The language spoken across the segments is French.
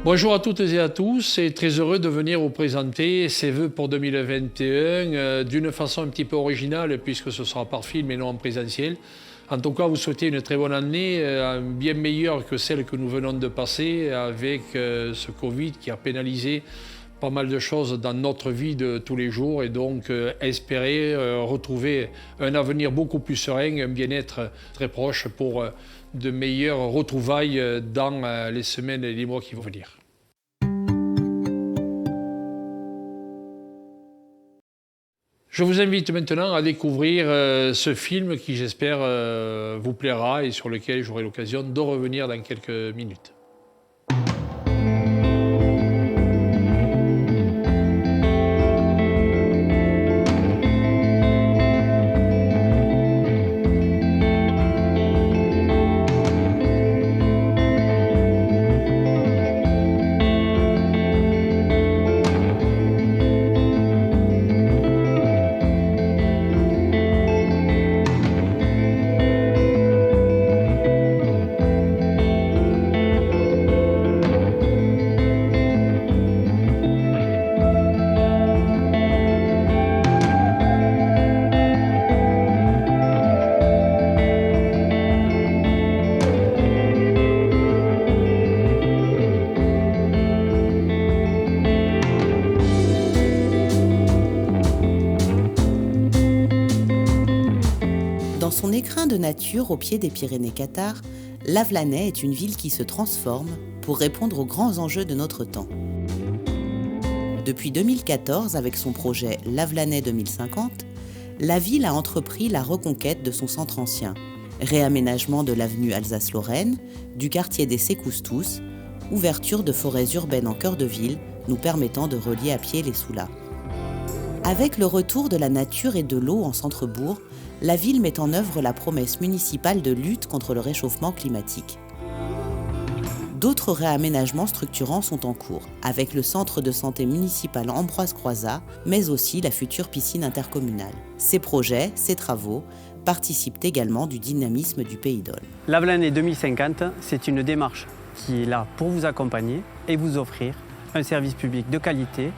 Bonjour à toutes et à tous et très heureux de venir vous présenter ces vœux pour 2021 d'une façon un petit peu originale puisque ce sera par film et non en présentiel. En tout cas, vous souhaitez une très bonne année, bien meilleure que celle que nous venons de passer avec ce Covid qui a pénalisé pas mal de choses dans notre vie de tous les jours et donc espérer retrouver un avenir beaucoup plus serein, un bien-être très proche pour de meilleures retrouvailles dans les semaines et les mois qui vont venir. Je vous invite maintenant à découvrir ce film qui, j'espère, vous plaira et sur lequel j'aurai l'occasion de revenir dans quelques minutes. Dans son écrin de nature au pied des Pyrénées-Cathares, Lavelanet est une ville qui se transforme pour répondre aux grands enjeux de notre temps. Depuis 2014, avec son projet Lavelanet 2050, la ville a entrepris la reconquête de son centre ancien, réaménagement de l'avenue Alsace-Lorraine, du quartier des Sécoustous, ouverture de forêts urbaines en cœur de ville, nous permettant de relier à pied les Soulas. Avec le retour de la nature et de l'eau en centre-bourg, la ville met en œuvre la promesse municipale de lutte contre le réchauffement climatique. D'autres réaménagements structurants sont en cours, avec le centre de santé municipal Ambroise Croizat, mais aussi la future piscine intercommunale. Ces projets, ces travaux, participent également du dynamisme du Pays d'Aulne. Lavelanet 2050, c'est une démarche qui est là pour vous accompagner et vous offrir un service public de qualité,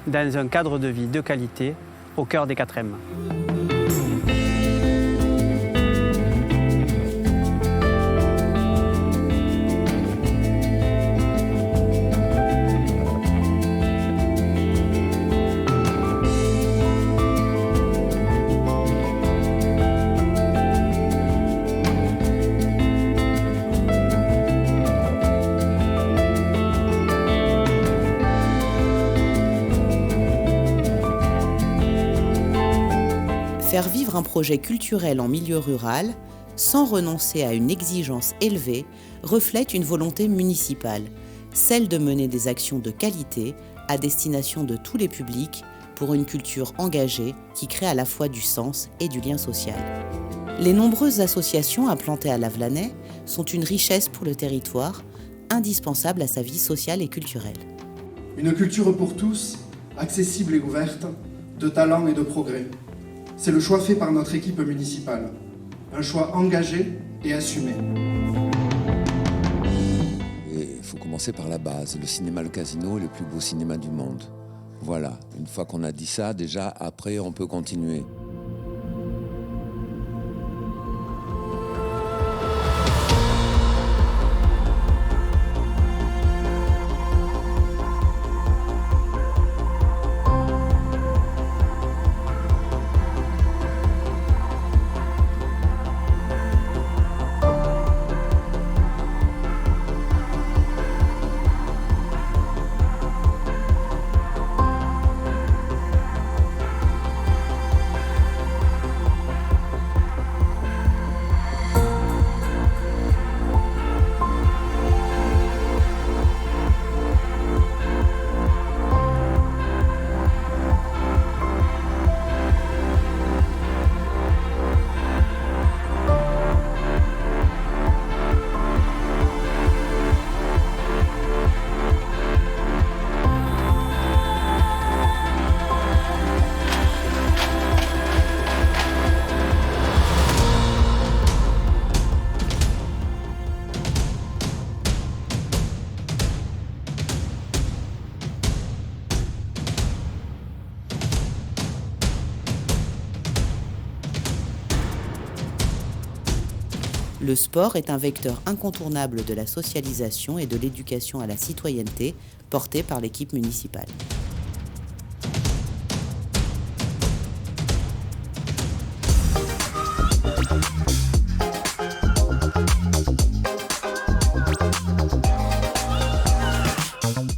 dans un cadre de vie de qualité, au cœur des 4M. Faire vivre un projet culturel en milieu rural, sans renoncer à une exigence élevée, reflète une volonté municipale, celle de mener des actions de qualité à destination de tous les publics pour une culture engagée qui crée à la fois du sens et du lien social. Les nombreuses associations implantées à Lavelanet sont une richesse pour le territoire, indispensable à sa vie sociale et culturelle. Une culture pour tous, accessible et ouverte, de talent et de progrès. C'est le choix fait par notre équipe municipale. Un choix engagé et assumé. Il faut commencer par la base. Le cinéma Le Casino est le plus beau cinéma du monde. Voilà, une fois qu'on a dit ça, déjà, après, on peut continuer. Le sport est un vecteur incontournable de la socialisation et de l'éducation à la citoyenneté portée par l'équipe municipale.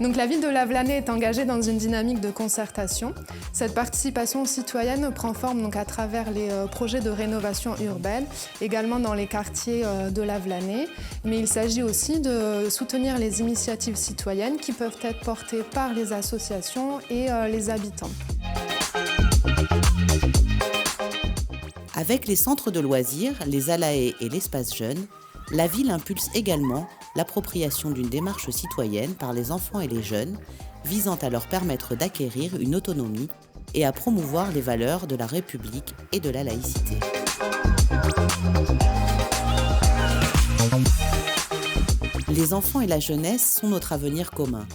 Donc la ville de Lavelanet est engagée dans une dynamique de concertation. Cette participation citoyenne prend forme donc à travers les projets de rénovation urbaine, également dans les quartiers de Lavelanet. Mais il s'agit aussi de soutenir les initiatives citoyennes qui peuvent être portées par les associations et les habitants. Avec les centres de loisirs, les ALAE et l'espace jeune, la ville impulse également l'appropriation d'une démarche citoyenne par les enfants et les jeunes, visant à leur permettre d'acquérir une autonomie et à promouvoir les valeurs de la République et de la laïcité. Les enfants et la jeunesse sont notre avenir commun.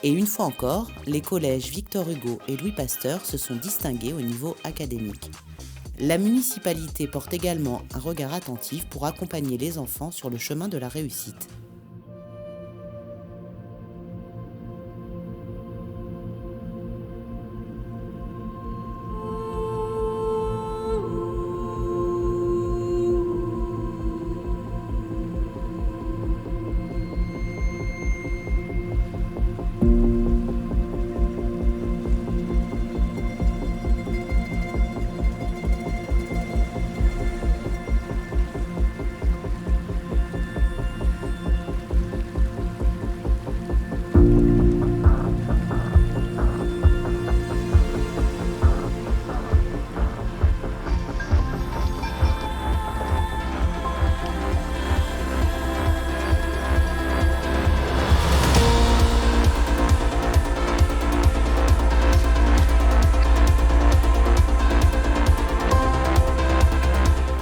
Et une fois encore, les collèges Victor Hugo et Louis Pasteur se sont distingués au niveau académique. La municipalité porte également un regard attentif pour accompagner les enfants sur le chemin de la réussite.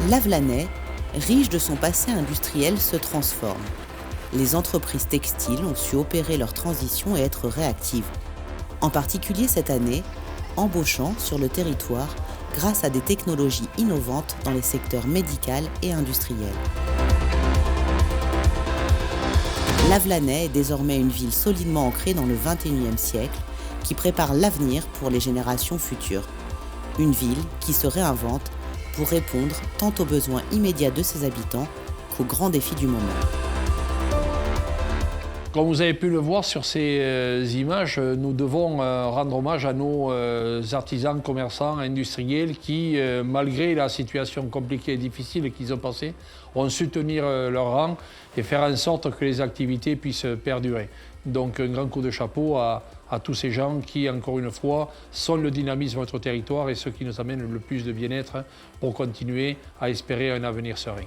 Lavelanet, riche de son passé industriel, se transforme. Les entreprises textiles ont su opérer leur transition et être réactives. En particulier cette année, embauchant sur le territoire grâce à des technologies innovantes dans les secteurs médical et industriel. Lavelanet est désormais une ville solidement ancrée dans le XXIe siècle qui prépare l'avenir pour les générations futures. Une ville qui se réinvente pour répondre tant aux besoins immédiats de ses habitants qu'aux grands défis du moment. Comme vous avez pu le voir sur ces images, nous devons rendre hommage à nos artisans, commerçants, industriels qui, malgré la situation compliquée et difficile qu'ils ont passée, ont su tenir leur rang et faire en sorte que les activités puissent perdurer. Donc un grand coup de chapeau à tous ces gens qui, encore une fois, sont le dynamisme de notre territoire et ceux qui nous amènent le plus de bien-être pour continuer à espérer un avenir serein.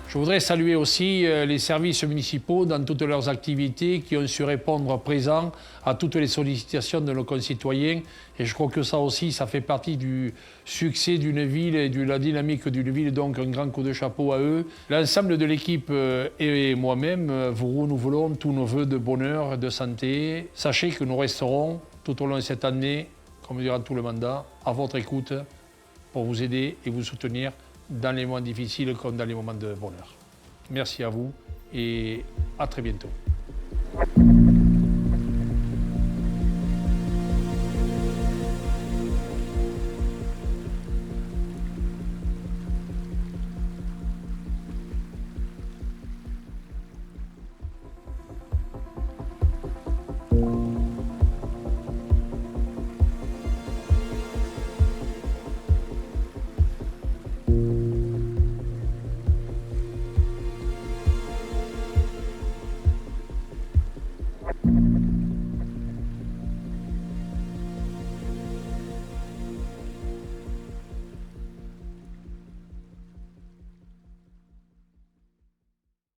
Je voudrais saluer aussi les services municipaux dans toutes leurs activités qui ont su répondre présent à toutes les sollicitations de nos concitoyens. Et je crois que ça aussi, ça fait partie du succès d'une ville et de la dynamique d'une ville. Donc un grand coup de chapeau à eux. L'ensemble de l'équipe et moi-même vous renouvelons tous nos vœux de bonheur, de santé. Sachez que nous resterons tout au long de cette année, comme durant tout le mandat, à votre écoute pour vous aider et vous soutenir dans les moments difficiles comme dans les moments de bonheur. Merci à vous et à très bientôt.